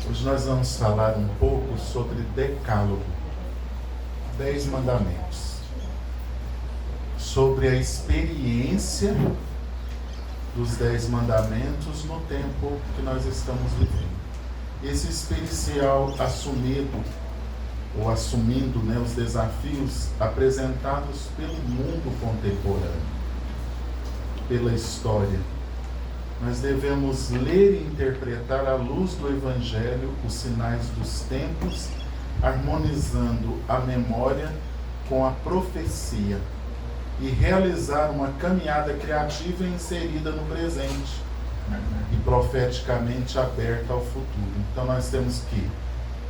Hoje nós vamos falar um pouco sobre Decálogo, 10 mandamentos, sobre a experiência dos 10 mandamentos no tempo que nós estamos vivendo. Esse experiencial assumindo os desafios apresentados pelo mundo contemporâneo, pela história. Nós devemos ler e interpretar à luz do Evangelho os sinais dos tempos, harmonizando a memória com a profecia e realizar uma caminhada criativa inserida no presente e profeticamente aberta ao futuro. Então nós temos que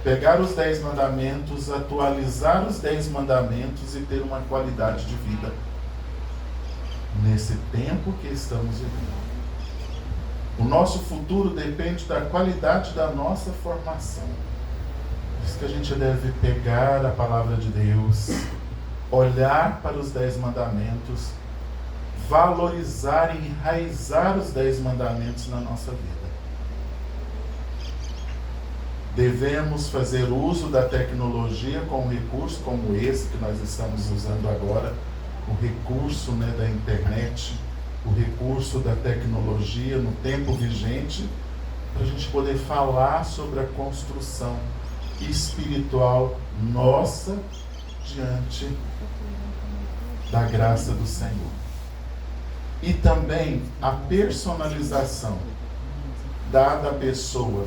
pegar os 10 mandamentos, atualizar os 10 mandamentos e ter uma qualidade de vida nesse tempo que estamos vivendo. O nosso futuro depende da qualidade da nossa formação. Por isso que a gente deve pegar a palavra de Deus, olhar para os 10 mandamentos, valorizar e enraizar os 10 mandamentos na nossa vida. Devemos fazer uso da tecnologia com um recurso como esse que nós estamos usando agora, o recurso da internet, o recurso da tecnologia no tempo vigente, para a gente poder falar sobre a construção espiritual nossa diante da graça do Senhor. E também a personalização dada à pessoa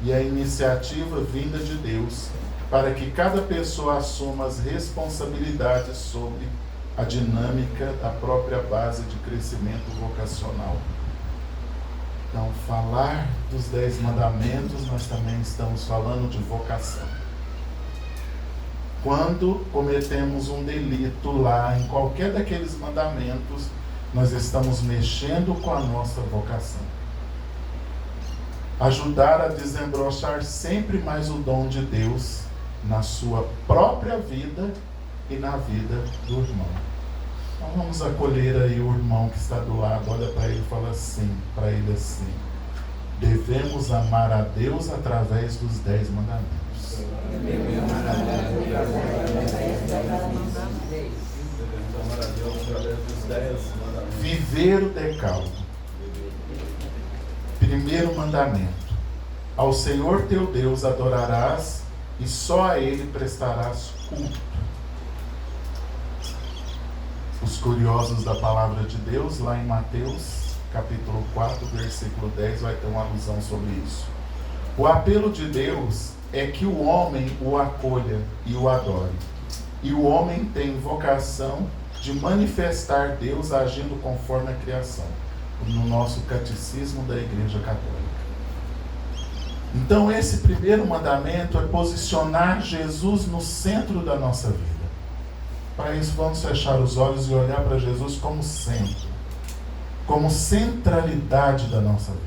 e a iniciativa vinda de Deus para que cada pessoa assuma as responsabilidades sobre a dinâmica da própria base de crescimento vocacional. Então, falar dos 10 mandamentos, nós também estamos falando de vocação. Quando cometemos um delito lá, em qualquer daqueles mandamentos, nós estamos mexendo com a nossa vocação. Ajudar a desembrochar sempre mais o dom de Deus na sua própria vida e na vida do irmão. Então vamos acolher aí o irmão que está do lado, olha para ele e fala assim, para ele assim: devemos amar a Deus através dos 10 mandamentos. Devemos amar a Deus através dos 10 mandamentos. Viver o decálogo. Primeiro mandamento: ao Senhor teu Deus adorarás e só a Ele prestarás culto. Os curiosos da palavra de Deus, lá em Mateus, capítulo 4, versículo 10, vai ter uma alusão sobre isso. O apelo de Deus é que o homem o acolha e o adore. E o homem tem vocação de manifestar Deus agindo conforme a criação, no nosso catecismo da Igreja Católica. Então, esse primeiro mandamento é posicionar Jesus no centro da nossa vida. Para isso, vamos fechar os olhos e olhar para Jesus como centro, como centralidade da nossa vida.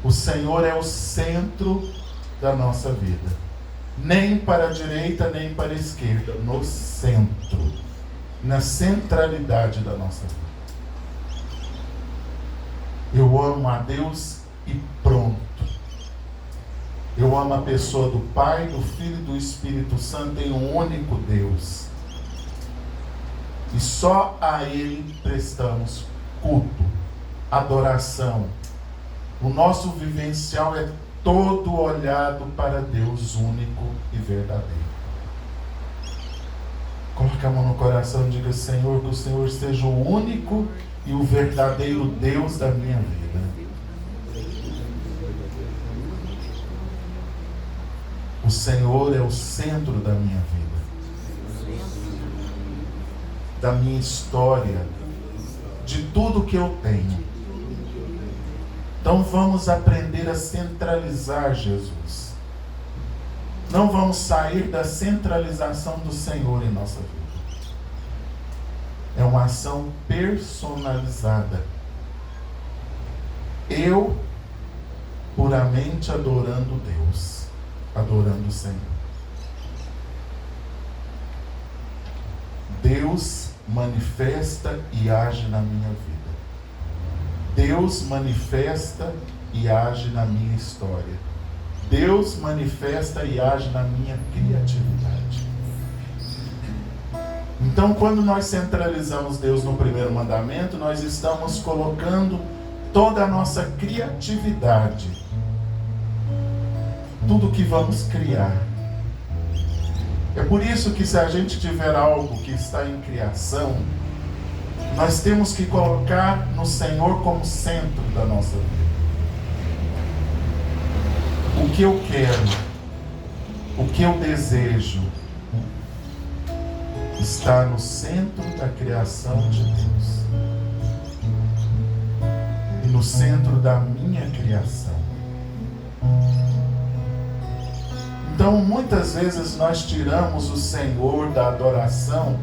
O Senhor é o centro da nossa vida. Nem para a direita, nem para a esquerda, no centro, na centralidade da nossa vida. Eu amo a Deus e pronto. Eu amo a pessoa do Pai, do Filho e do Espírito Santo em um único Deus. E só a Ele prestamos culto, adoração. O nosso vivencial é todo olhado para Deus único e verdadeiro. Coloque a mão no coração e diga: Senhor, que o Senhor seja o único e o verdadeiro Deus da minha vida. O Senhor é o centro da minha vida, da minha história, de tudo que eu tenho. Então vamos aprender a centralizar Jesus. Não vamos sair da centralização do Senhor em nossa vida. É uma ação personalizada. Eu puramente adorando Deus, adorando o Senhor. Deus manifesta e age na minha vida. Deus manifesta e age na minha história. Deus manifesta e age na minha criatividade. Então, quando nós centralizamos Deus no primeiro mandamento, nós estamos colocando toda a nossa criatividade, tudo que vamos criar. É por isso que, se a gente tiver algo que está em criação, nós temos que colocar no Senhor como centro da nossa vida. O que eu quero, o que eu desejo, está no centro da criação de Deus e no centro da minha criação. Então, muitas vezes nós tiramos o Senhor da adoração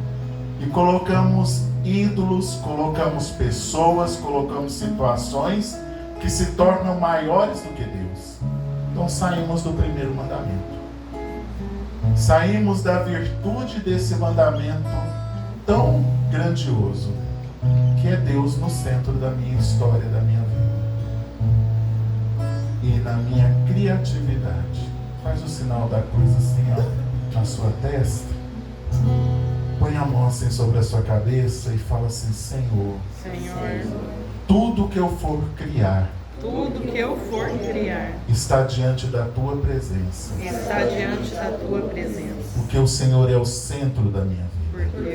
e colocamos ídolos, colocamos pessoas, colocamos situações que se tornam maiores do que Deus. Então saímos do primeiro mandamento. Saímos da virtude desse mandamento tão grandioso, que é Deus no centro da minha história, da minha vida. E na minha criatividade. Faz o sinal da cruz assim, ó, na sua testa. Põe a mão assim sobre a sua cabeça e fala assim: Senhor, tudo que eu for criar, está diante da tua presença. Porque o Senhor é o centro da minha vida.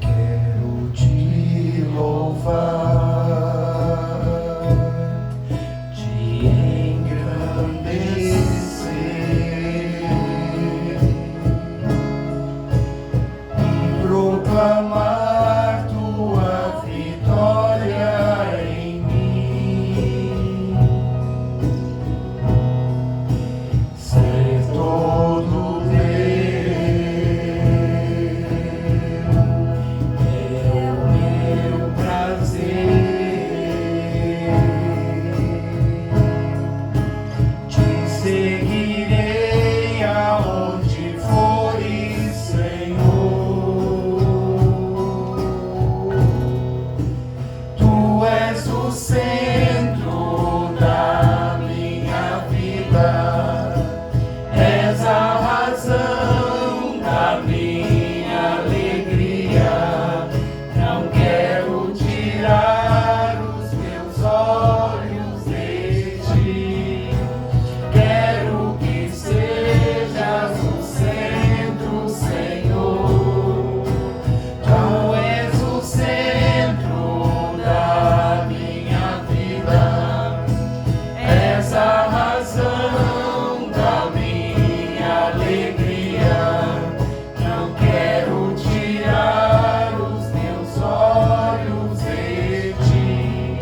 Quero te louvar, te engrandecer e proclamar tua vitória em mim. Ser todo teu é o meu prazer. Te seguirei aonde fores, Senhor. Tu és o centro da minha vida, és a razão da minha alegria. Não quero tirar os meus olhos de ti. Quero que sejas o centro, Senhor. Tu és o centro da minha vida, és a razão da minha alegria. Não quero tirar os meus olhos de ti.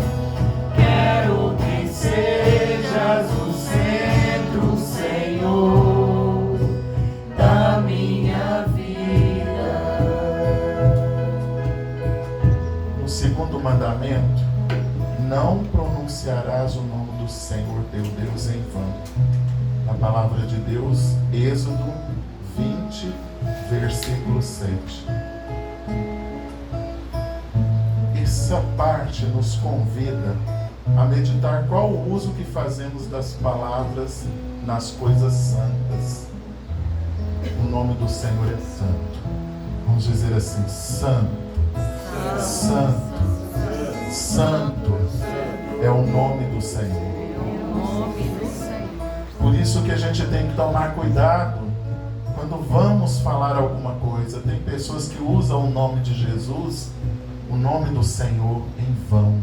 Quero que sejas o centro, Senhor, da minha vida. No segundo mandamento, não pronunciarás o nome do Senhor teu Deus em vão. Na palavra de Deus, Êxodo 20, versículo 7. Essa parte nos convida a meditar qual o uso que fazemos das palavras nas coisas santas. O nome do Senhor é santo. Vamos dizer assim: santo, santo, santo é o nome do Senhor. Por isso que a gente tem que tomar cuidado quando vamos falar alguma coisa. Tem pessoas que usam o nome de Jesus, o nome do Senhor, em vão.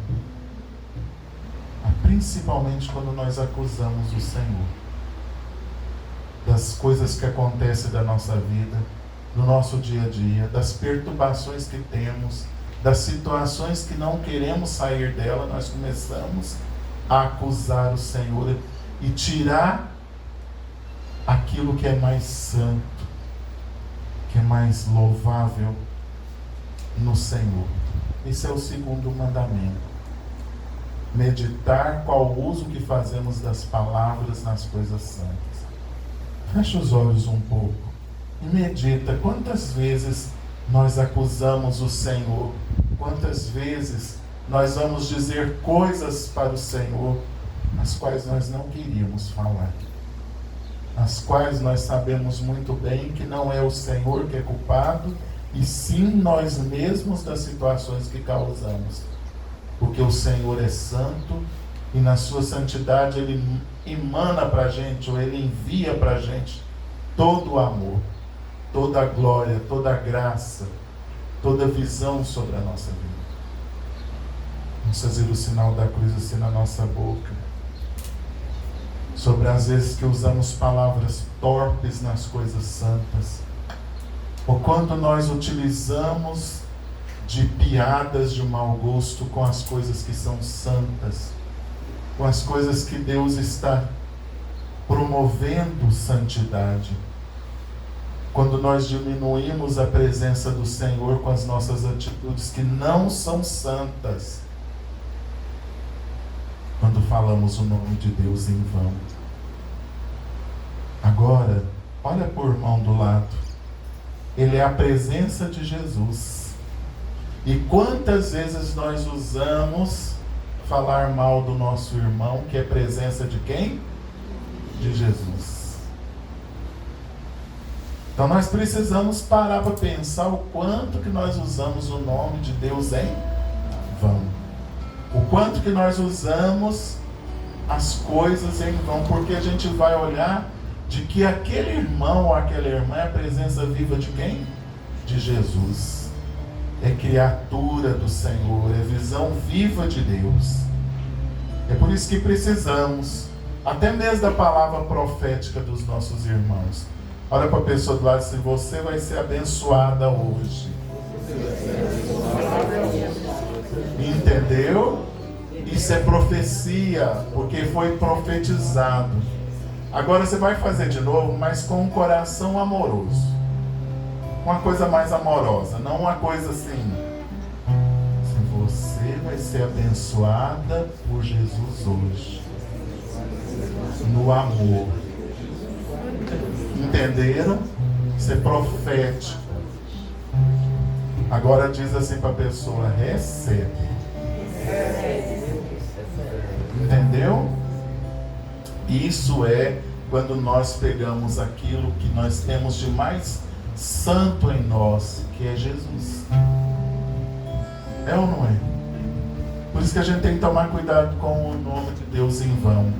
Principalmente quando nós acusamos o Senhor das coisas que acontecem da nossa vida, do nosso dia a dia, das perturbações que temos, das situações que não queremos sair dela. Nós começamos a acusar o Senhor e tirar aquilo que é mais santo, que é mais louvável no Senhor. Esse é o segundo mandamento. Meditar qual o uso que fazemos das palavras nas coisas santas. Fecha os olhos um pouco e medita quantas vezes nós acusamos o Senhor, quantas vezes nós vamos dizer coisas para o Senhor, as quais nós não queríamos falar, as quais nós sabemos muito bem que não é o Senhor que é culpado, e sim nós mesmos das situações que causamos, porque o Senhor é santo, e na sua santidade Ele emana para a gente, ou Ele envia para a gente todo o amor, toda a glória, toda a graça, toda a visão sobre a nossa vida. Vamos fazer o sinal da cruz assim na nossa boca, sobre as vezes que usamos palavras torpes nas coisas santas, ou quando nós utilizamos de piadas de mau gosto com as coisas que são santas, com as coisas que Deus está promovendo santidade. Quando nós diminuímos a presença do Senhor com as nossas atitudes que não são santas, quando falamos o nome de Deus em vão. Agora, olha para o irmão do lado. Ele é a presença de Jesus. E quantas vezes nós usamos falar mal do nosso irmão, que é presença de quem? De Jesus. Então nós precisamos parar para pensar o quanto que nós usamos o nome de Deus em vão. O quanto que nós usamos as coisas em vão, porque a gente vai olhar de que aquele irmão ou aquela irmã é a presença viva de quem? De Jesus. É criatura do Senhor, é visão viva de Deus. É por isso que precisamos, até mesmo da palavra profética dos nossos irmãos. Olha para a pessoa do lado e diz: você vai ser abençoada hoje. Entendeu? Isso é profecia, porque foi profetizado. Agora você vai fazer de novo, mas com um coração amoroso. Uma coisa mais amorosa, não uma coisa assim. Você vai ser abençoada por Jesus hoje. No amor. Entenderam? Isso é profético. Agora diz assim para a pessoa: recebe. Entendeu? Isso é quando nós pegamos aquilo que nós temos de mais santo em nós, que é Jesus. É ou não é? Por isso que a gente tem que tomar cuidado com o nome de Deus em vão,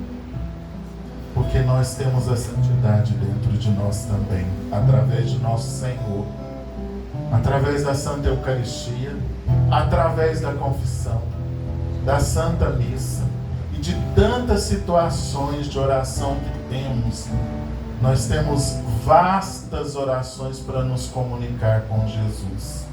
porque nós temos a santidade dentro de nós também, através de nosso Senhor, através da Santa Eucaristia, através da confissão, da Santa Missa e de tantas situações de oração que temos. Nós temos vastas orações para nos comunicar com Jesus.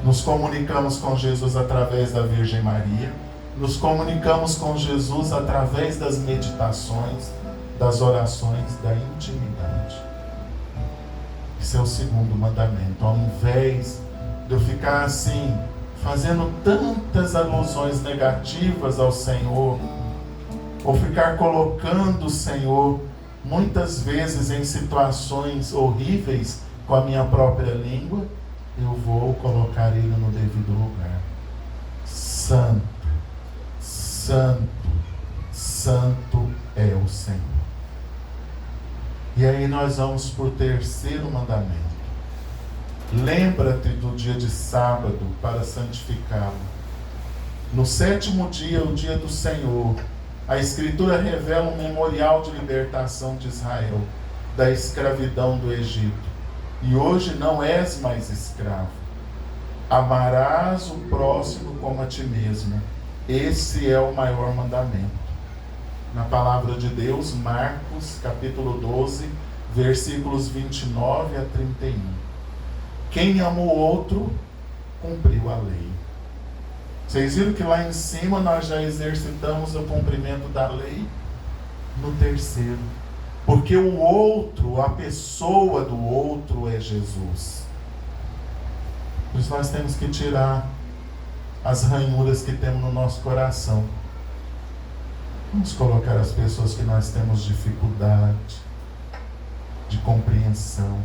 Nos comunicamos com Jesus através da Virgem Maria, nos comunicamos com Jesus através das meditações, das orações, da intimidade. Esse é o segundo mandamento. Ao invés de eu ficar assim, fazendo tantas alusões negativas ao Senhor, ou ficar colocando o Senhor muitas vezes em situações horríveis com a minha própria língua, eu vou colocar Ele no devido lugar. Santo, santo, santo é o Senhor. E aí nós vamos para o terceiro mandamento. Lembra-te do dia de sábado para santificá-lo. No sétimo dia, o dia do Senhor, a Escritura revela um memorial de libertação de Israel, da escravidão do Egito. E hoje não és mais escravo. Amarás o próximo como a ti mesmo. Esse é o maior mandamento. Na palavra de Deus, Marcos, capítulo 12, versículos 29 a 31. Quem ama o outro, cumpriu a lei. Vocês viram que lá em cima nós já exercitamos o cumprimento da lei no terceiro. Porque o outro, a pessoa do outro é Jesus. Por isso nós temos que tirar as ranhuras que temos no nosso coração. Vamos colocar as pessoas que nós temos dificuldade de compreensão.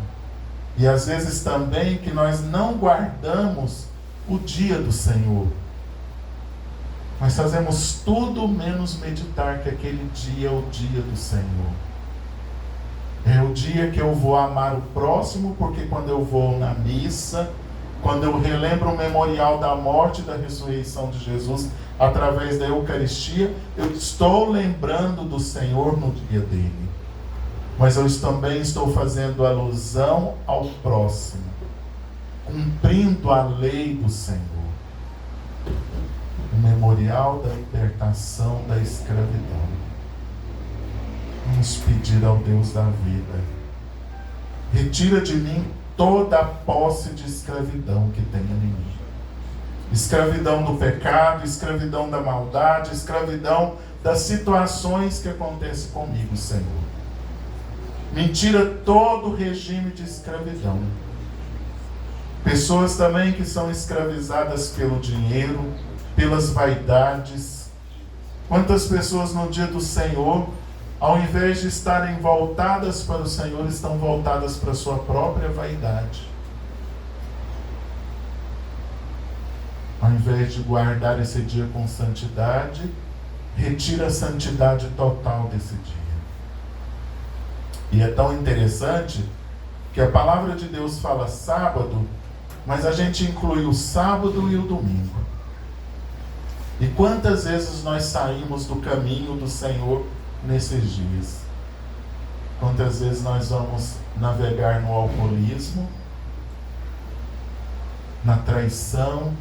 E às vezes também que nós não guardamos o dia do Senhor. Nós fazemos tudo menos meditar que aquele dia é o dia do Senhor. É o dia que eu vou amar o próximo, porque quando eu vou na missa, quando eu relembro o memorial da morte e da ressurreição de Jesus, através da Eucaristia, eu estou lembrando do Senhor no dia dele. Mas eu também estou fazendo alusão ao próximo, cumprindo a lei do Senhor. O memorial da libertação da escravidão. Vamos pedir ao Deus da vida: retira de mim toda a posse de escravidão que tenha em mim. Escravidão do pecado, escravidão da maldade, escravidão das situações que acontecem comigo, Senhor. Me tira todo o regime de escravidão. Pessoas também que são escravizadas pelo dinheiro, pelas vaidades. Quantas pessoas no dia do Senhor, ao invés de estarem voltadas para o Senhor, estão voltadas para a sua própria vaidade. Ao invés de guardar esse dia com santidade, retira a santidade total desse dia. E é tão interessante que a palavra de Deus fala sábado, mas a gente inclui o sábado e o domingo. E quantas vezes nós saímos do caminho do Senhor nesses dias? Quantas vezes nós vamos navegar no alcoolismo, na traição,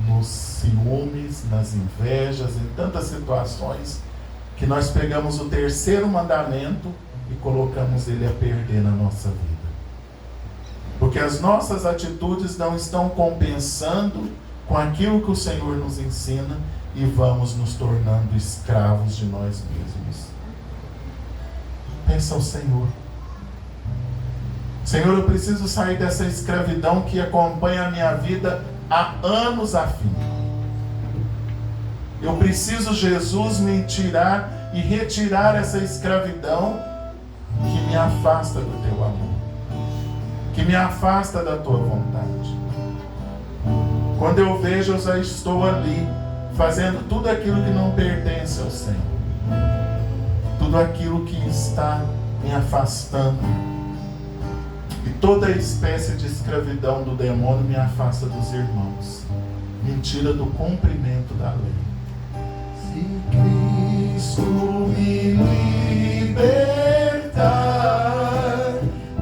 nos ciúmes, nas invejas, em tantas situações, que nós pegamos o terceiro mandamento e colocamos ele a perder na nossa vida. Porque as nossas atitudes não estão compensando com aquilo que o Senhor nos ensina e vamos nos tornando escravos de nós mesmos. Pensa ao Senhor. Senhor, eu preciso sair dessa escravidão que acompanha a minha vida há anos a fim. Eu preciso, Jesus, me tirar e retirar essa escravidão que me afasta do teu amor, que me afasta da tua vontade. Quando eu vejo, eu já estou ali, fazendo tudo aquilo que não pertence ao Senhor, tudo aquilo que está me afastando. E toda espécie de escravidão do demônio me afasta dos irmãos, me tira do cumprimento da lei. Se Cristo me libertar,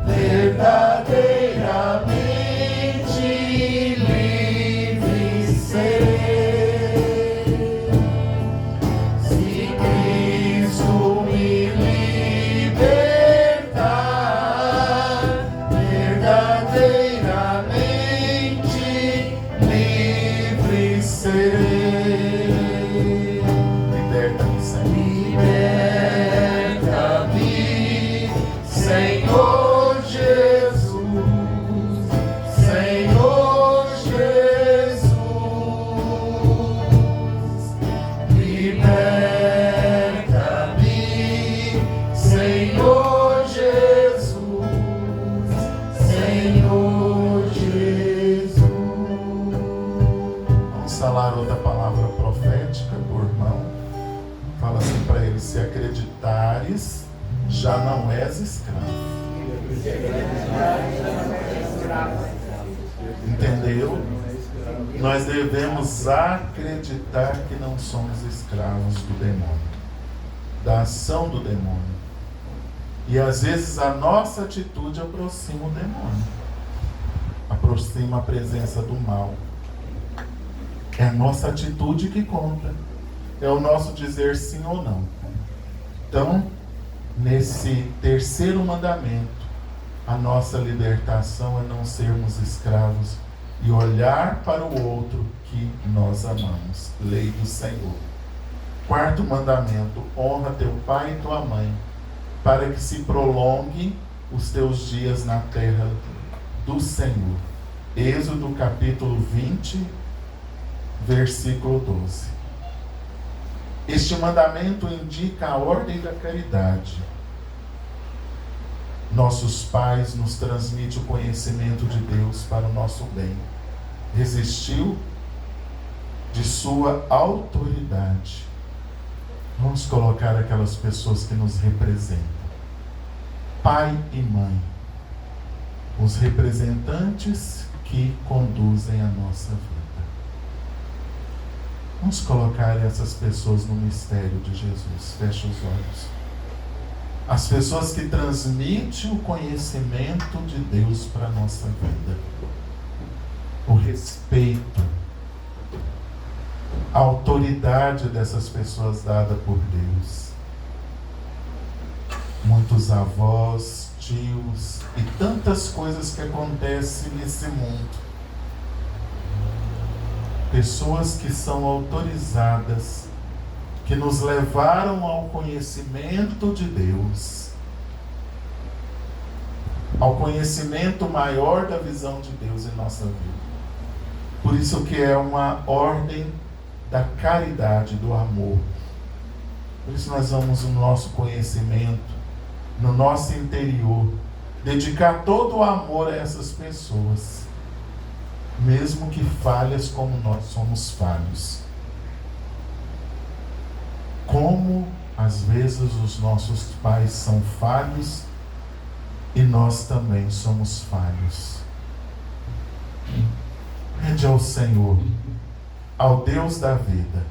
verdadeiramente livre serei. Se Cristo me libertar, verdadeiramente livre serei. Liberta-me, Senhor Jesus, Senhor Jesus. Liberta-me, Senhor Jesus, Senhor Jesus. Vamos falar outra palavra profética do irmão. Fala assim para ele: se acreditares, já não és escravo. Entendeu? Nós devemos acreditar que não somos escravos do demônio, da ação do demônio. E às vezes a nossa atitude aproxima o demônio, aproxima a presença do mal. É a nossa atitude que conta, é o nosso dizer sim ou não. Então, nesse terceiro mandamento, a nossa libertação é não sermos escravos e olhar para o outro que nós amamos. Lei do Senhor. Quarto mandamento: honra teu pai e tua mãe, para que se prolonguem os teus dias na terra do Senhor. Êxodo capítulo 20, versículo 12. Este mandamento indica a ordem da caridade. Nossos pais nos transmitem o conhecimento de Deus para o nosso bem. Resistiu de sua autoridade. Vamos colocar aquelas pessoas que nos representam. Pai e mãe. Os representantes que conduzem a nossa vida. Vamos colocar essas pessoas no mistério de Jesus. Fecha os olhos. As pessoas que transmitem o conhecimento de Deus para a nossa vida. O respeito, a autoridade dessas pessoas dada por Deus. Muitos avós, tios e tantas coisas que acontecem nesse mundo. Pessoas que são autorizadas, que nos levaram ao conhecimento de Deus, ao conhecimento maior da visão de Deus em nossa vida. Por isso que é uma ordem da caridade, do amor. Por isso nós vamos no nosso conhecimento, no nosso interior, dedicar todo o amor a essas pessoas, mesmo que falhas como nós somos falhos. Como às vezes os nossos pais são falhos e nós também somos falhos. Pede ao Senhor, ao Deus da vida,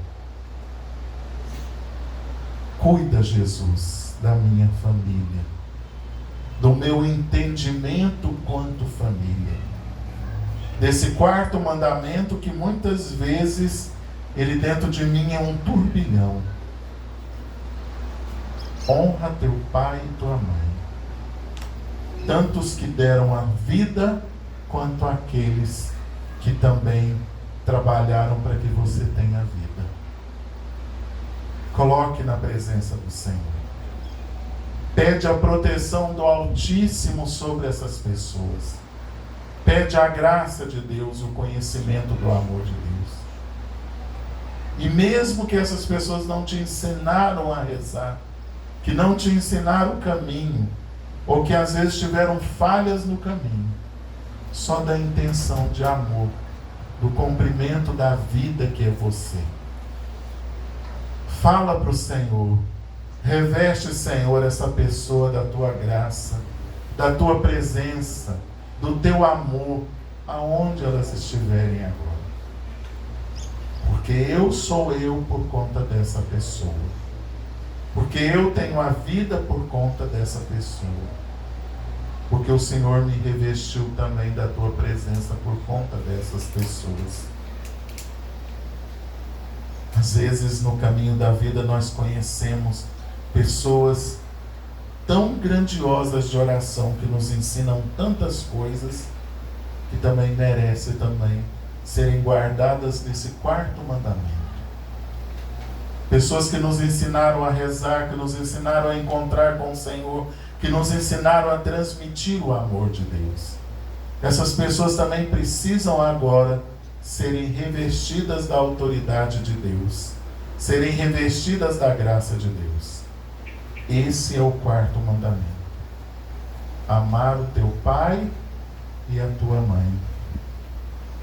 cuida, Jesus, da minha família, do meu entendimento quanto família, desse quarto mandamento que muitas vezes ele dentro de mim é um turbilhão. Honra teu pai e tua mãe, tantos que deram a vida quanto aqueles que também trabalharam para que você tenha vida. Coloque na presença do Senhor. Pede a proteção do Altíssimo sobre essas pessoas. Pede a graça de Deus, o conhecimento do amor de Deus. E mesmo que essas pessoas não te ensinaram a rezar, que não te ensinaram o caminho, ou que às vezes tiveram falhas no caminho, só da intenção de amor, do cumprimento da vida que é você. Fala para o Senhor, reveste, Senhor, essa pessoa da tua graça, da tua presença, do teu amor, aonde elas estiverem agora. Porque eu sou eu por conta dessa pessoa. Porque eu tenho a vida por conta dessa pessoa. Porque o Senhor me revestiu também da tua presença por conta dessas pessoas. Às vezes no caminho da vida nós conhecemos pessoas tão grandiosas de oração que nos ensinam tantas coisas que também merecem também serem guardadas nesse quarto mandamento. Pessoas que nos ensinaram a rezar, que nos ensinaram a encontrar com o Senhor, que nos ensinaram a transmitir o amor de Deus. Essas pessoas também precisam agora serem revestidas da autoridade de Deus, serem revestidas da graça de Deus. Esse é o quarto mandamento. Amar o teu pai e a tua mãe,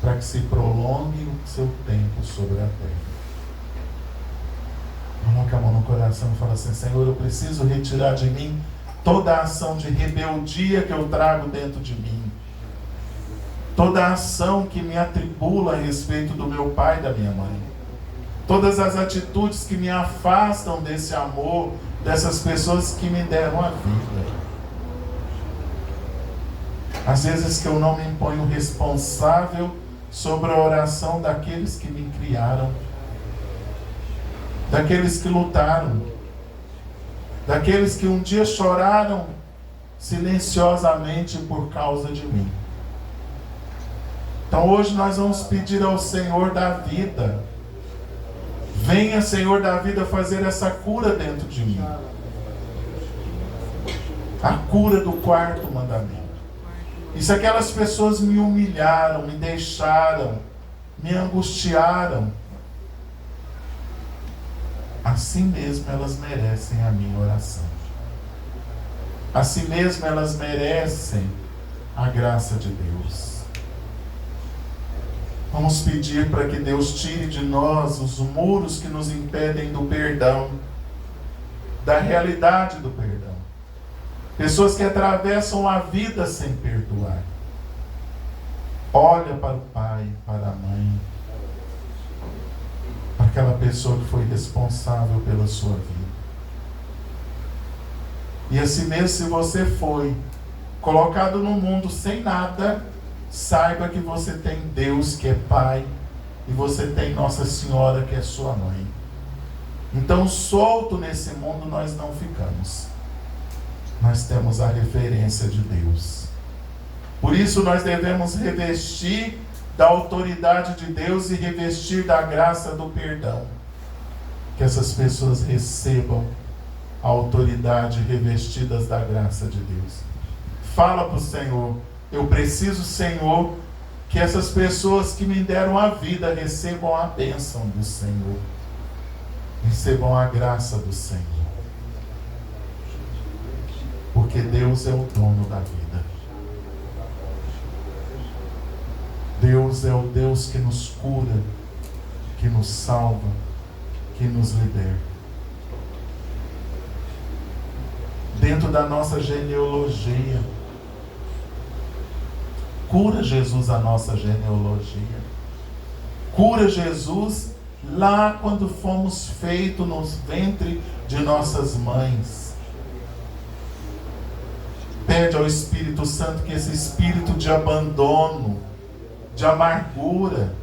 para que se prolongue o seu tempo sobre a terra. Coloca a mão no coração e fala assim: Senhor, eu preciso retirar de mim toda a ação de rebeldia que eu trago dentro de mim, toda a ação que me atribula a respeito do meu pai e da minha mãe, todas as atitudes que me afastam desse amor, dessas pessoas que me deram a vida. Às vezes que eu não me imponho responsável sobre a oração daqueles que me criaram, daqueles que lutaram, daqueles que um dia choraram silenciosamente por causa de mim. Então hoje nós vamos pedir ao Senhor da vida: venha, Senhor da vida, fazer essa cura dentro de mim. A cura do quarto mandamento. E se aquelas pessoas me humilharam, me deixaram, me angustiaram, assim mesmo elas merecem a minha oração. Assim mesmo elas merecem a graça de Deus. Vamos pedir para que Deus tire de nós os muros que nos impedem do perdão, da realidade do perdão. Pessoas que atravessam a vida sem perdoar. Olha para o pai, para a mãe, para aquela pessoa que foi responsável pela sua vida. E assim mesmo, se você foi colocado no mundo sem nada, saiba que você tem Deus que é Pai e você tem Nossa Senhora que é sua mãe. Então, solto nesse mundo nós não ficamos. Nós temos a referência de Deus. Por isso nós devemos revestir da autoridade de Deus e revestir da graça do perdão. Que essas pessoas recebam a autoridade revestidas da graça de Deus. Fala para o Senhor: eu preciso, Senhor, que essas pessoas que me deram a vida recebam a bênção do Senhor. Recebam a graça do Senhor. Porque Deus é o dono da vida. Deus é o Deus que nos cura, que nos salva, que nos liberta. Dentro da nossa genealogia, cura Jesus a nossa genealogia. Cura Jesus lá quando fomos feitos no ventre de nossas mães. Pede ao Espírito Santo que esse espírito de abandono, de amargura,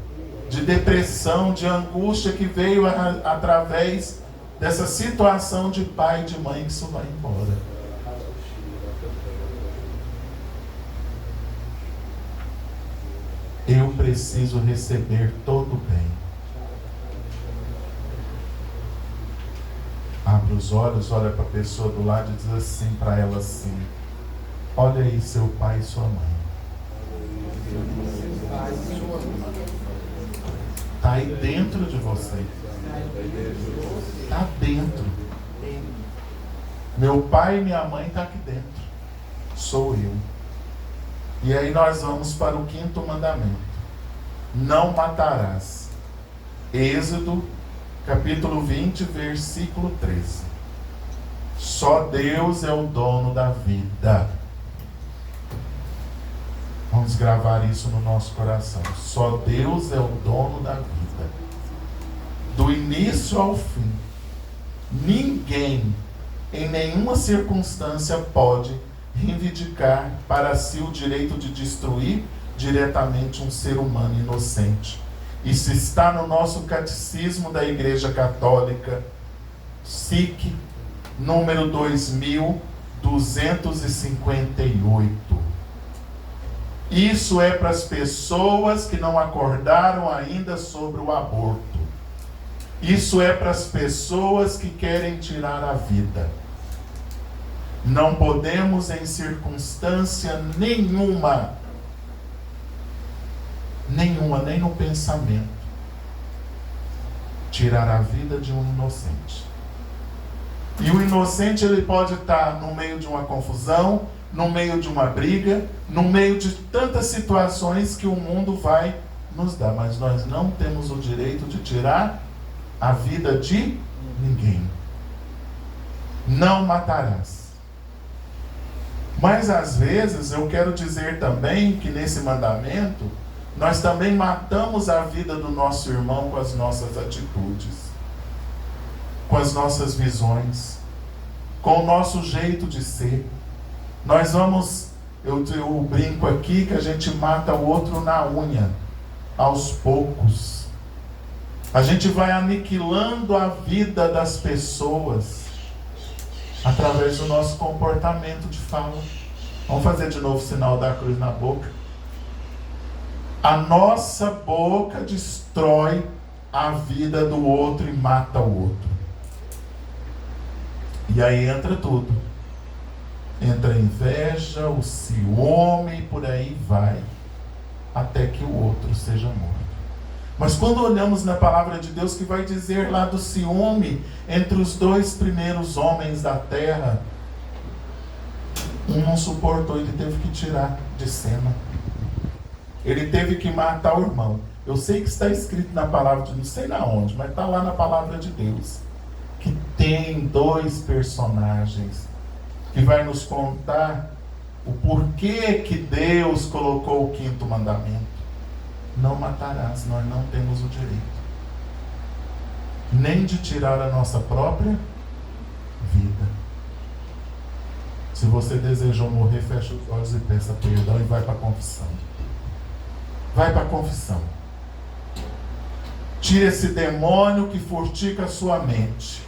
de depressão, de angústia que veio através dessa situação de pai e de mãe, que isso vai embora. Eu preciso receber todo o bem. Abre os olhos, olha para a pessoa do lado e diz assim para ela assim: olha aí seu pai e sua mãe. Está aí dentro de você. Está dentro. Meu pai e minha mãe estão aqui dentro. Sou eu. E aí nós vamos para o 5º mandamento: não matarás. Êxodo capítulo 20, versículo 13. Só Deus é o dono da vida. Vamos gravar isso no nosso coração. Só Deus é o dono da vida. Do início ao fim. Ninguém, em nenhuma circunstância, pode reivindicar para si o direito de destruir diretamente um ser humano inocente. Isso está no nosso catecismo da Igreja Católica, SIC, número 2258. Isso é para as pessoas que não acordaram ainda sobre o aborto. Isso é para as pessoas que querem tirar a vida. Não podemos, em circunstância nenhuma, nem no pensamento, tirar a vida de um inocente. E o inocente, ele pode estar no meio de uma confusão, no meio de uma briga, no meio de tantas situações que o mundo vai nos dar, mas nós não temos o direito de tirar a vida de ninguém. Não matarás. Mas às vezes eu quero dizer também que nesse mandamento nós também matamos a vida do nosso irmão com as nossas atitudes, com as nossas visões, com o nosso jeito de ser. Nós vamos, eu brinco aqui que a gente mata o outro na unha, aos poucos. A gente vai aniquilando a vida das pessoas através do nosso comportamento de fala. Vamos fazer de novo o sinal da cruz na boca. A nossa boca destrói a vida do outro e mata o outro. E aí entra tudo. Entra a inveja, o ciúme e por aí vai, até que o outro seja morto. Mas quando olhamos na palavra de Deus, que vai dizer lá do ciúme entre os 2 primeiros homens da terra, um não suportou, ele teve que tirar de cena. Ele teve que matar o irmão. Eu sei que está escrito na palavra de Deus, não sei na onde, mas está lá na palavra de Deus, que tem 2 personagens que vai nos contar o porquê que Deus colocou o 5º mandamento. Não matarás. Nós não temos o direito nem de tirar a nossa própria vida. Se você desejou morrer, fecha os olhos e peça perdão e vai para a confissão. Vai para a confissão. Tira esse demônio que fortica a sua mente.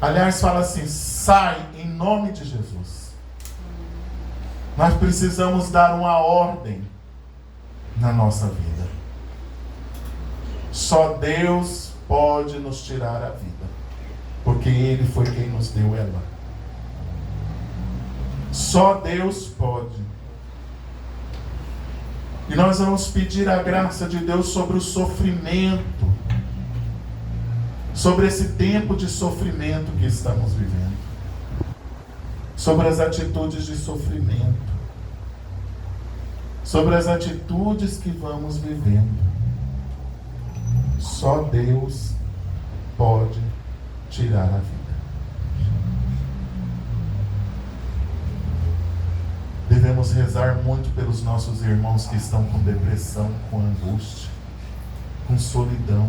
Aliás, fala assim: sai em nome de Jesus. Nós precisamos dar uma ordem na nossa vida. Só Deus pode nos tirar a vida, porque Ele foi quem nos deu ela. Só Deus pode. E nós vamos pedir a graça de Deus sobre o sofrimento, sobre esse tempo de sofrimento que estamos vivendo, sobre as atitudes de sofrimento, sobre as atitudes que vamos vivendo. Só Deus pode tirar a vida. Devemos rezar muito pelos nossos irmãos que estão com depressão, com angústia, com solidão.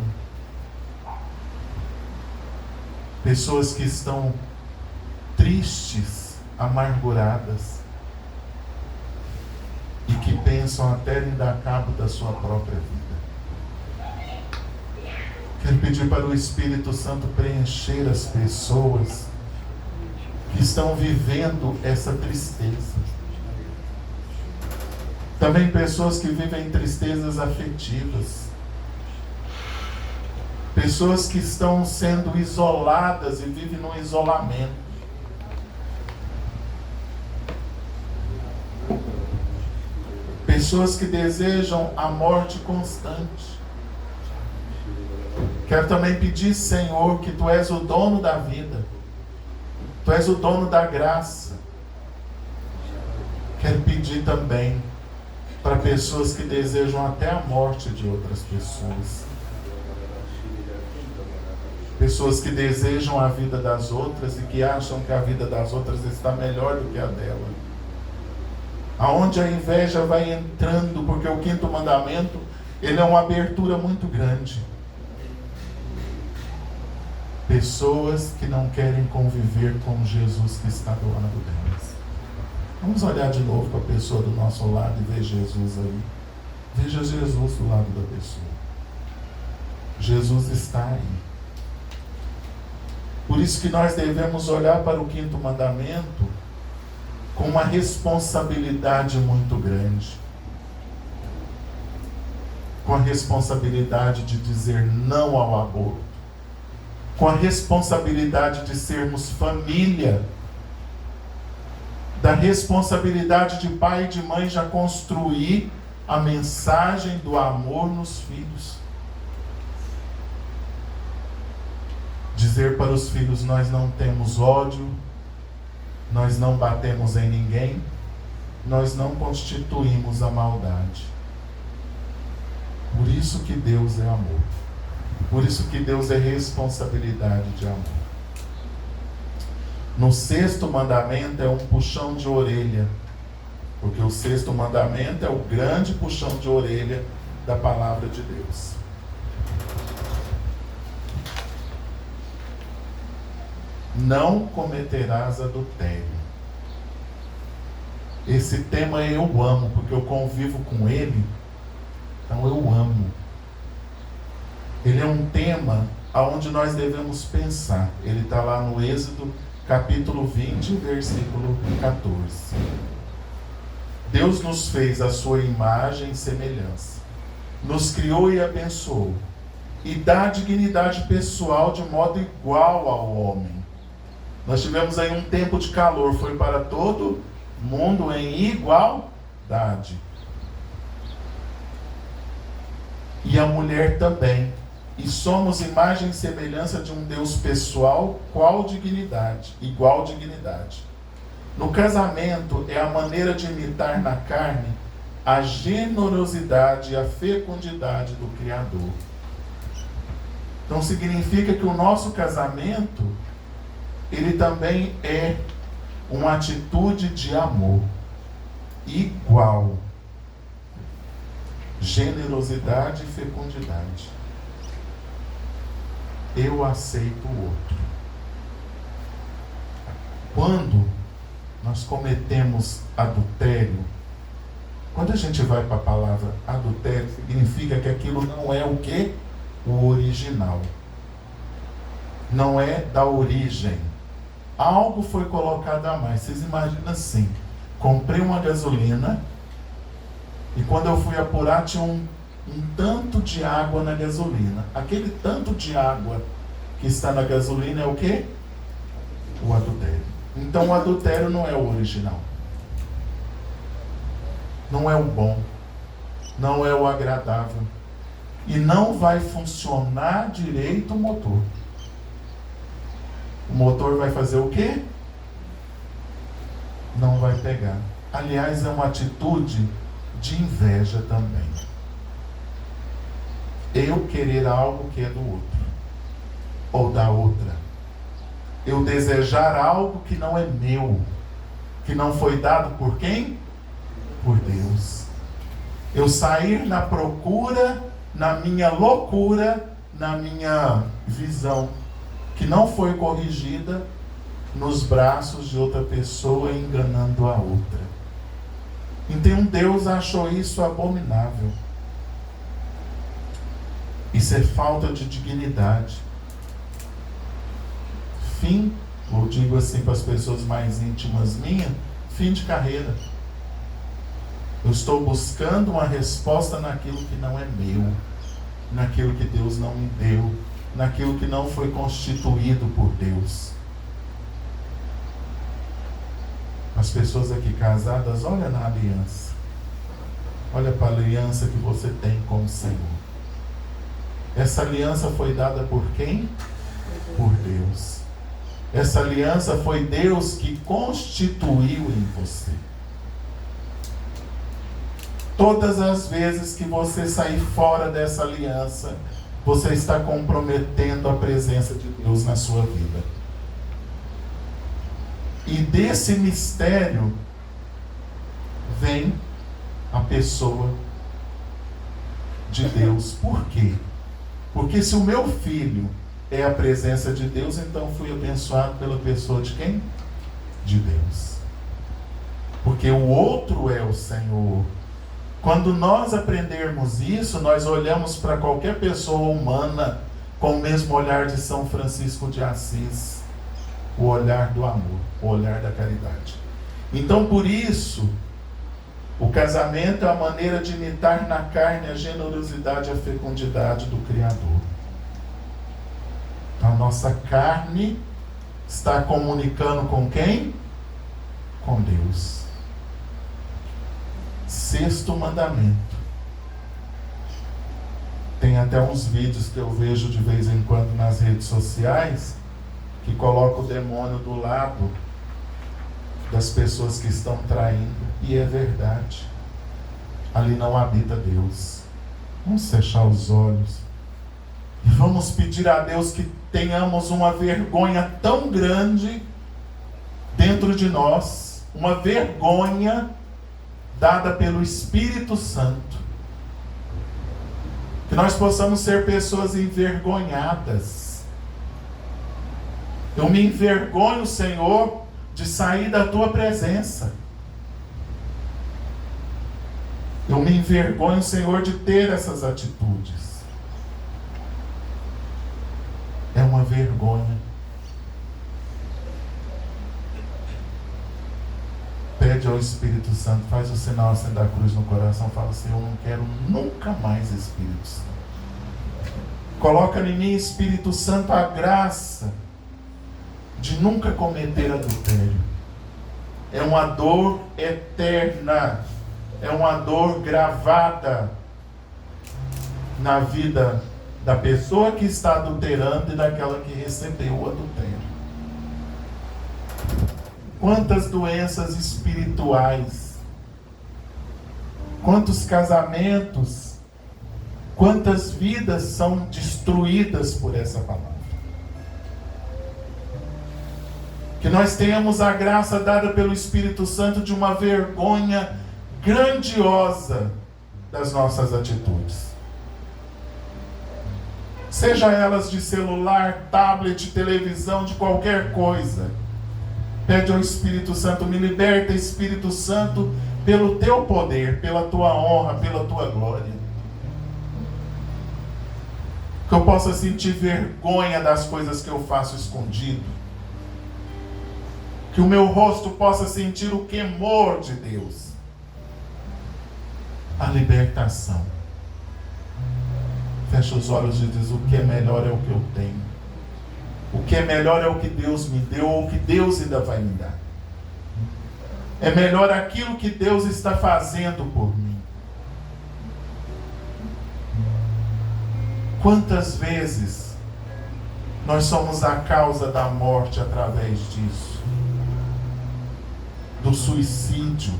Pessoas que estão tristes, amarguradas e que pensam até em dar cabo da sua própria vida. Quero pedir para o Espírito Santo preencher as pessoas que estão vivendo essa tristeza. Também pessoas que vivem tristezas afetivas. Pessoas que estão sendo isoladas e vivem no isolamento. Pessoas que desejam a morte constante. Quero também pedir, Senhor, que Tu és o dono da vida. Tu és o dono da graça. Quero pedir também para pessoas que desejam até a morte de outras pessoas. Pessoas que desejam a vida das outras e que acham que a vida das outras está melhor do que a dela. Aonde a inveja vai entrando, porque o 5º mandamento, ele é uma abertura muito grande. Pessoas que não querem conviver com Jesus que está do lado delas. Vamos olhar de novo para a pessoa do nosso lado e ver Jesus aí. Veja Jesus do lado da pessoa. Jesus está aí. Por isso que nós devemos olhar para o 5º mandamento com uma responsabilidade muito grande. Com a responsabilidade de dizer não ao aborto. Com a responsabilidade de sermos família. Da responsabilidade de pai e de mãe já construir a mensagem do amor nos filhos. Dizer para os filhos: nós não temos ódio, nós não batemos em ninguém, nós não constituímos a maldade. Por isso que Deus é amor. Por isso que Deus é responsabilidade de amor. No 6º mandamento é um puxão de orelha, porque o 6º mandamento é o grande puxão de orelha da palavra de Deus. Não cometerás adultério. Esse tema eu amo, porque eu convivo com ele, então eu amo. Ele é um tema aonde nós devemos pensar. Ele está lá no Êxodo, capítulo 20, versículo 14. Deus nos fez a sua imagem e semelhança. Nos criou e abençoou. E dá dignidade pessoal de modo igual ao homem. Nós tivemos aí um tempo de calor, foi para todo mundo em igualdade. E a mulher também. E somos imagem e semelhança de um Deus pessoal, qual dignidade? Igual dignidade. No casamento é a maneira de imitar na carne a generosidade e a fecundidade do Criador. Então significa que o nosso casamento, ele também é uma atitude de amor igual. Generosidade e fecundidade. Eu aceito o outro. Quando nós cometemos adultério, quando a gente vai para a palavra adultério, significa que aquilo não é o quê? O original. Não é da origem. Algo foi colocado a mais. Vocês imaginam assim: comprei uma gasolina e quando eu fui apurar tinha um tanto de água na gasolina. Aquele tanto de água que está na gasolina é o quê? O adultério. Então o adultério não é o original. Não é o bom. Não é o agradável. E não vai funcionar direito o motor. O motor vai fazer o quê? Não vai pegar. Aliás, é uma atitude de inveja também. Eu querer algo que é do outro, ou da outra. Eu desejar algo que não é meu, que não foi dado por quem? Por Deus. Eu sair na procura, na minha loucura, na minha visão, que não foi corrigida, nos braços de outra pessoa, enganando a outra. Então Deus achou isso abominável. Isso é falta de dignidade. Fim, eu digo assim para as pessoas mais íntimas minhas, fim de carreira. Eu estou buscando uma resposta naquilo que não é meu, naquilo que Deus não me deu, naquilo que não foi constituído por Deus. As pessoas aqui casadas, olha na aliança. Olha para a aliança que você tem com o Senhor. Essa aliança foi dada por quem? Por Deus. Essa aliança foi Deus que constituiu em você. Todas as vezes que você sair fora dessa aliança, você está comprometendo a presença de Deus na sua vida. E desse mistério vem a pessoa de Deus. Por quê? Porque se o meu filho é a presença de Deus, então fui abençoado pela pessoa de quem? De Deus. Porque o outro é o Senhor. Quando nós aprendermos isso, nós olhamos para qualquer pessoa humana com o mesmo olhar de São Francisco de Assis. O olhar do amor, o olhar da caridade. Então, por isso, o casamento é a maneira de imitar na carne a generosidade e a fecundidade do Criador. A nossa carne está comunicando com quem? Com Deus. Sexto mandamento. Tem até uns vídeos que eu vejo de vez em quando nas redes sociais que coloca o demônio do lado das pessoas que estão traindo. E é verdade. Ali não habita Deus. Vamos fechar os olhos e vamos pedir a Deus que tenhamos uma vergonha tão grande dentro de nós, uma vergonha dada pelo Espírito Santo, que nós possamos ser pessoas envergonhadas. Eu me envergonho, Senhor, de sair da Tua presença. Eu me envergonho, Senhor, de ter essas atitudes. É uma vergonha. Pede ao Espírito Santo, faz o sinal assim da cruz no coração, fala assim: eu não quero nunca mais Espírito Santo. Coloca em mim, Espírito Santo, a graça de nunca cometer adultério. É uma dor eterna, é uma dor gravada na vida da pessoa que está adulterando e daquela que recebeu o adultério. Quantas doenças espirituais, Quantos casamentos, quantas vidas são destruídas por essa palavra. Que nós tenhamos a graça dada pelo Espírito Santo de uma vergonha grandiosa das nossas atitudes. Seja elas de celular, tablet, televisão, de qualquer coisa. Pede ao Espírito Santo, me liberta, Espírito Santo, pelo teu poder, pela tua honra, pela tua glória. Que eu possa sentir vergonha das coisas que eu faço escondido. Que o meu rosto possa sentir o temor de Deus. A libertação. Fecha os olhos e diz: o que é melhor é o que eu tenho. O que é melhor é o que Deus me deu, ou o que Deus ainda vai me dar. É melhor aquilo que Deus está fazendo por mim. Quantas vezes nós somos a causa da morte através disso? Do suicídio.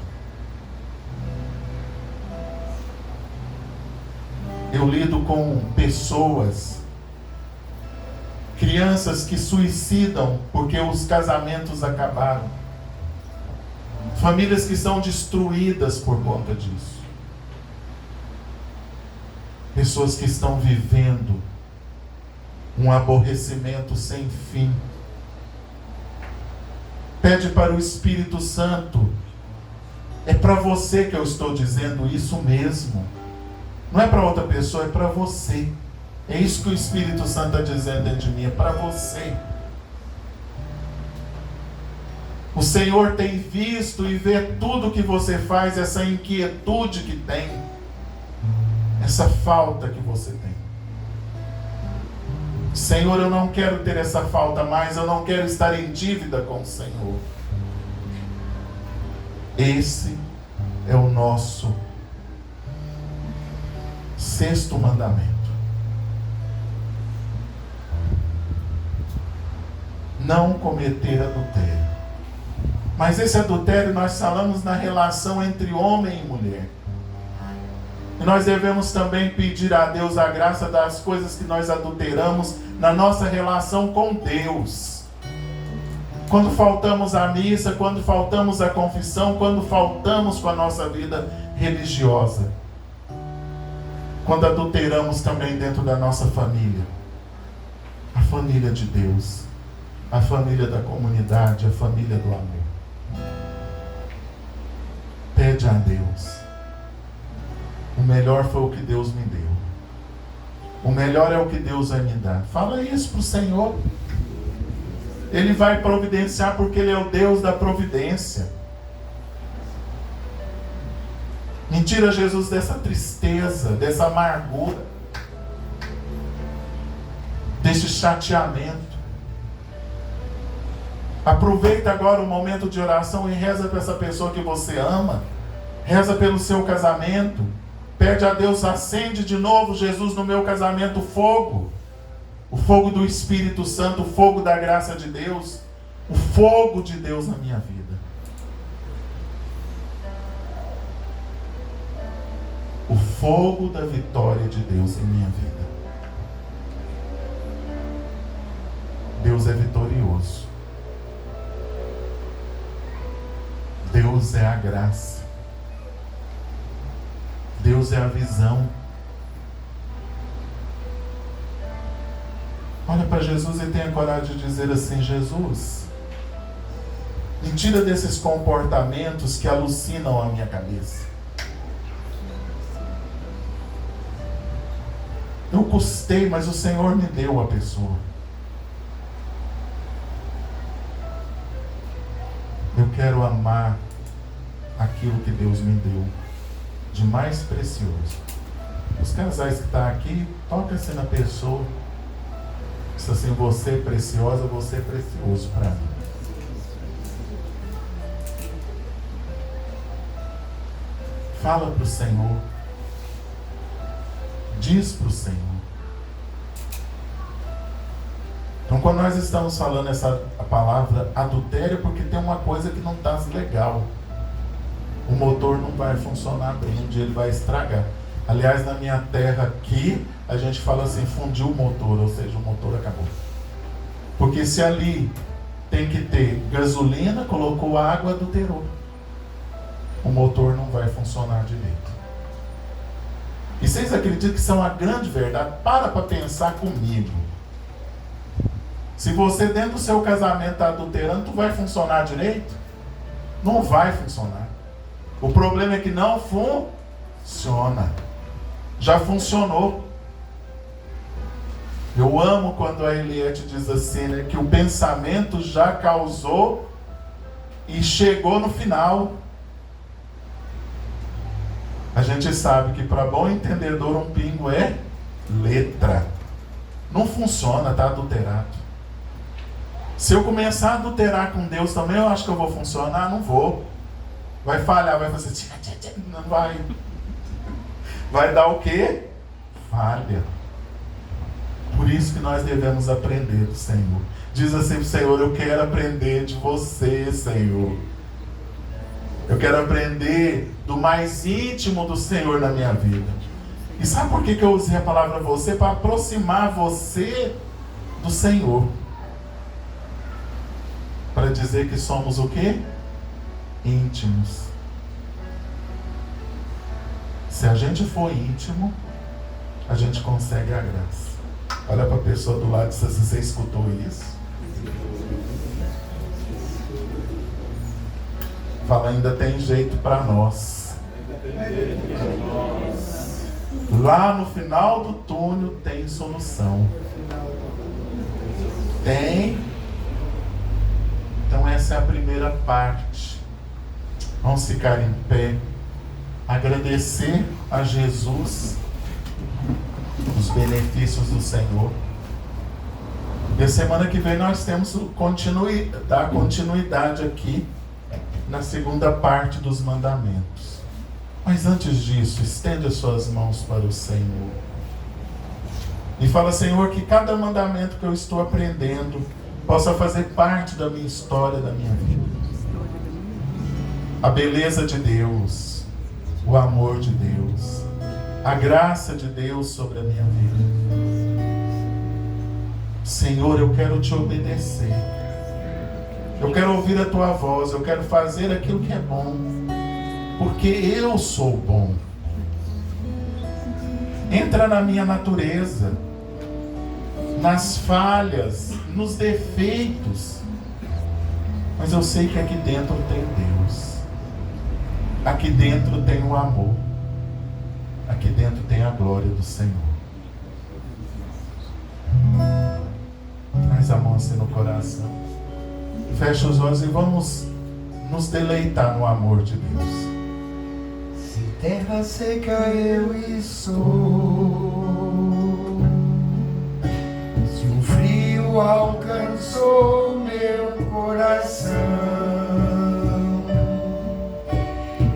Eu lido com pessoas, crianças que suicidam porque os casamentos acabaram. Famílias que são destruídas por conta disso. Pessoas que estão vivendo um aborrecimento sem fim. Pede para o Espírito Santo. É para você que eu estou dizendo isso mesmo. Não é para outra pessoa, é para você. É isso que o Espírito Santo está dizendo dentro de mim, é para você. O Senhor tem visto e vê tudo que você faz, essa inquietude que tem, essa falta que você tem. Senhor, eu não quero ter essa falta mais, eu não quero estar em dívida com o Senhor. Esse é o nosso 6º mandamento. Não cometer adultério. Mas esse adultério nós falamos na relação entre homem e mulher. E nós devemos também pedir a Deus a graça das coisas que nós adulteramos na nossa relação com Deus. Quando faltamos à missa, quando faltamos à confissão, quando faltamos com a nossa vida religiosa. Quando adulteramos também dentro da nossa família. A família de Deus. A família da comunidade, a família do amor. Pede a Deus. O melhor foi o que Deus me deu. O melhor é o que Deus vai me dar. Fala isso para o Senhor. Ele vai providenciar porque Ele é o Deus da providência. Me tira, Jesus, dessa tristeza, dessa amargura, desse chateamento. Aproveita agora o momento de oração e reza para essa pessoa que você ama. Reza pelo seu casamento. Pede a Deus, acende de novo, Jesus, no meu casamento, fogo. O fogo do Espírito Santo, o fogo da graça de Deus. O fogo de Deus na minha vida. O fogo da vitória de Deus em minha vida. Deus é vitorioso. Deus é a graça. Deus é a visão. Olha para Jesus e tenha coragem de dizer assim: Jesus, me tira desses comportamentos que alucinam a minha cabeça. Eu custei, mas o Senhor me deu a pessoa. Eu quero amar aquilo que Deus me deu de mais precioso. Os casais que estão aqui, toca-se na pessoa. Diz assim: você é preciosa, você é precioso para mim. Fala para o Senhor. Diz para o Senhor. Então, quando nós estamos falando a palavra adultério, porque tem uma coisa que não está legal. o motor não vai funcionar bem, um dia ele vai estragar. Aliás, na minha terra aqui, a gente fala assim, fundiu o motor, ou seja, o motor acabou. Porque se ali tem que ter gasolina, colocou água, adulterou, o motor não vai funcionar direito. E vocês acreditam que isso é uma grande verdade? Para pensar comigo. Se você dentro do seu casamento está adulterando, tu vai funcionar direito? Não vai funcionar. O problema é que não funciona. Já funcionou. Eu amo quando a Eliette diz assim, né, que o pensamento já causou e chegou no final. A gente sabe que para bom entendedor um pingo é letra. Não funciona, está adulterado. Se eu começar a adulterar com Deus também, eu acho que eu vou funcionar? Não vou. Vai falhar, vai fazer... Não vai. Vai dar o quê? Falha. Por isso que nós devemos aprender do Senhor. Diz assim, Senhor, eu quero aprender de você, Senhor. Eu quero aprender do mais íntimo do Senhor na minha vida. E sabe por que eu usei a palavra você? Para aproximar você do Senhor. Para dizer que somos o quê? Íntimos. Se a gente for íntimo, a gente consegue a graça. Olha para a pessoa do lado e diz assim, você escutou isso? Fala, ainda tem jeito para nós. Lá no final do túnel tem solução. Tem. Então essa é a primeira parte. Vamos ficar em pé. Agradecer a Jesus os benefícios do Senhor. E a semana que vem nós temos dar continuidade aqui na segunda parte dos mandamentos. Mas antes disso, estende as suas mãos para o Senhor. E fala, Senhor, que cada mandamento que eu estou aprendendo possa fazer parte da minha história, da minha vida. A beleza de Deus, o amor de Deus, a graça de Deus sobre a minha vida. Senhor, eu quero te obedecer. Eu quero ouvir a tua voz, eu quero fazer aquilo que é bom, porque eu sou bom. Entra na minha natureza, nas falhas, nos defeitos, mas eu sei que aqui dentro tem Deus, aqui dentro tem o amor, aqui dentro tem a glória do Senhor. Traz a mão assim no coração, fecha os olhos e vamos nos deleitar no amor de Deus. Se terra seca eu estou, se o frio alcançou meu coração,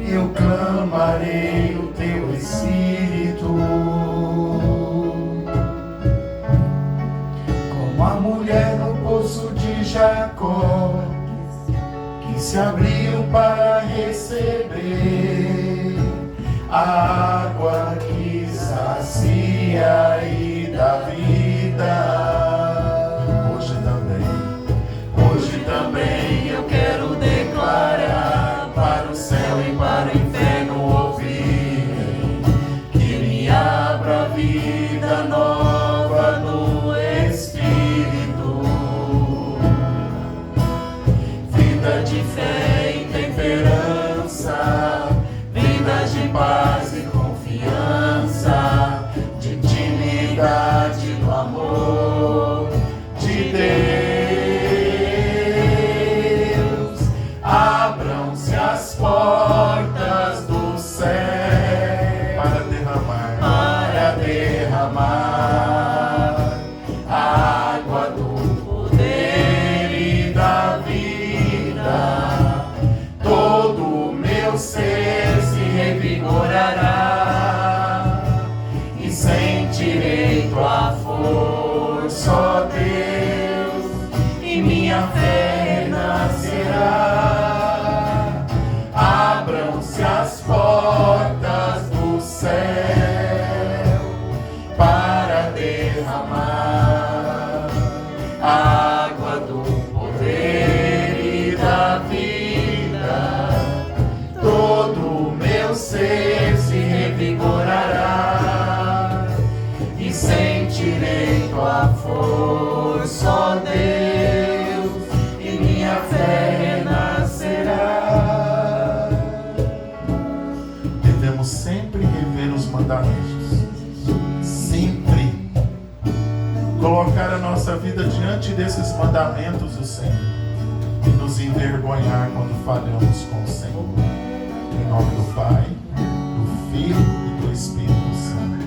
eu clamarei o teu Espírito, como a mulher no poço de Jacó, que se abriu para receber a água que sacia e dá vida. Hoje também eu quero declarar para o céu e para o inferno ouvir que me abra vida nova no Espírito, vida de fé e temperança, vida de paz e confiança, de time água do poder e da vida, todo o meu ser se revigorará e sentirei tua força, ó Deus, e minha fé renascerá. Devemos sempre rever os mandamentos, sempre colocar a nossa vida diante desses mandamentos do Senhor e nos envergonhar quando falhamos com o Senhor. Em nome do Pai, do Filho e do Espírito Santo.